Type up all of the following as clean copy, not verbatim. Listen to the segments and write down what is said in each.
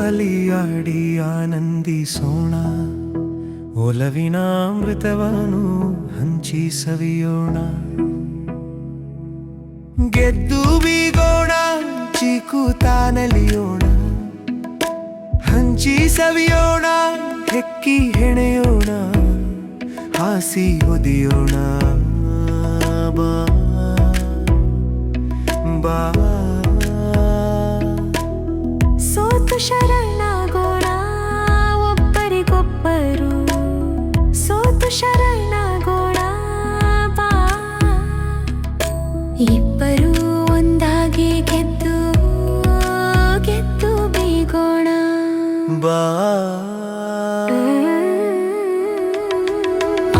ಜೋಕಾಲಿ ಆಡಿ ಆನಂದಿಸೋಣ, ಒಲವಿನ ಅಮೃತವನ್ನು ಹಂಚಿ ಸವಿಯೋಣ. ಗೆದ್ದು ಬೀಗೋಣ, ಚೀಕುತ್ತಾ ನಲಿಯೋಣ, ಹಂಚಿ ಸವಿಯೋಣ, ಹೆಕ್ಕಿ ಹೆಣೆಯೋಣ, ಹಾಸಿ ಒದಿಯೋಣ. ಬಾ ಬಾ ಸೋತು ಶರಣಾಗೋಣ ಒಬ್ಬರಿಗೊಬ್ಬರು, ಸೋತು ಶರಣಾಗೋಣ ಬಾ. ಇಬ್ಬರು ಒಂದಾಗಿ ಗೆದ್ದು ಗೆದ್ದು ಬೀಗೋಣ ಬಾ.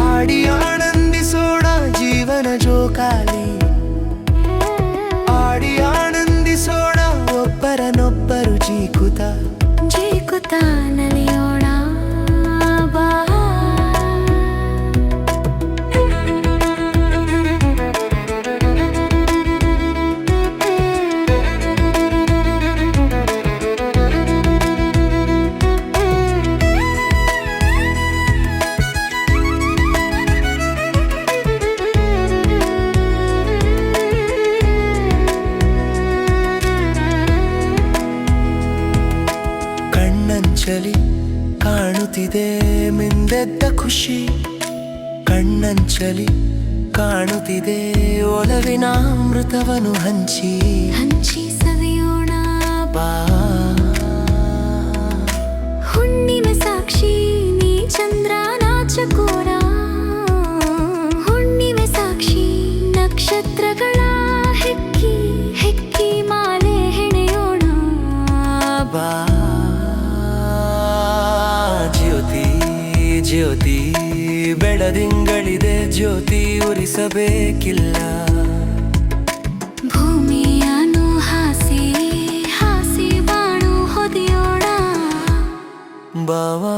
ಆಡಿ ಆನಂದಿಸೋಣ ಜೀವನ ಜೋಕಾಲಿ, ಆಡಿ ಆನಂದಿಸೋಣ ಒಬ್ಬರನೊಬ್ಬರು ಜೀಕುತ್ತಾ ಜೀಕುತ್ತಾ ನಲಿಯೋಣ ಬಾ. ಕಣ್ಣಂಚಲಿ ಕಾಣುತ್ತಿದೆ ಮಿಂದೆದ್ದ ಖುಷಿ, ಕಣ್ಣಂಚಲಿ ಕಾಣುತ್ತಿದೆ ಒಲವಿನ ಅಮೃತವನ್ನು ಹಂಚಿ ಹಂಚಿ ಸವಿಯೋಣ ಬಾ. ಹುಣ್ಣಿಮೆ ಸಾಕ್ಷಿ ನೀ ಚಂದ್ರ ನಾಚಕೋರ, ಹುಣ್ಣಿಮೆ ಸಾಕ್ಷಿ ನಕ್ಷತ್ರಗಳ ಹೆಕ್ಕಿ ಹೆಕ್ಕಿ ಮಾಲೆ ಹೆಣೆಯೋಣ ಬಾ. ಜ್ಯೋತಿ ಜ್ಯೋತಿ ಬೆಳದಿಂಗಳಿದೆ, ಜ್ಯೋತಿ ಉರಿಸಬೇಕಿಲ್ಲ, ಭೂಮಿಯನ್ನು ಹಾಸಿ ಹಾಸಿ ಬಾಳು ಹೊದೆಯೋಣ ಬಾವಾ.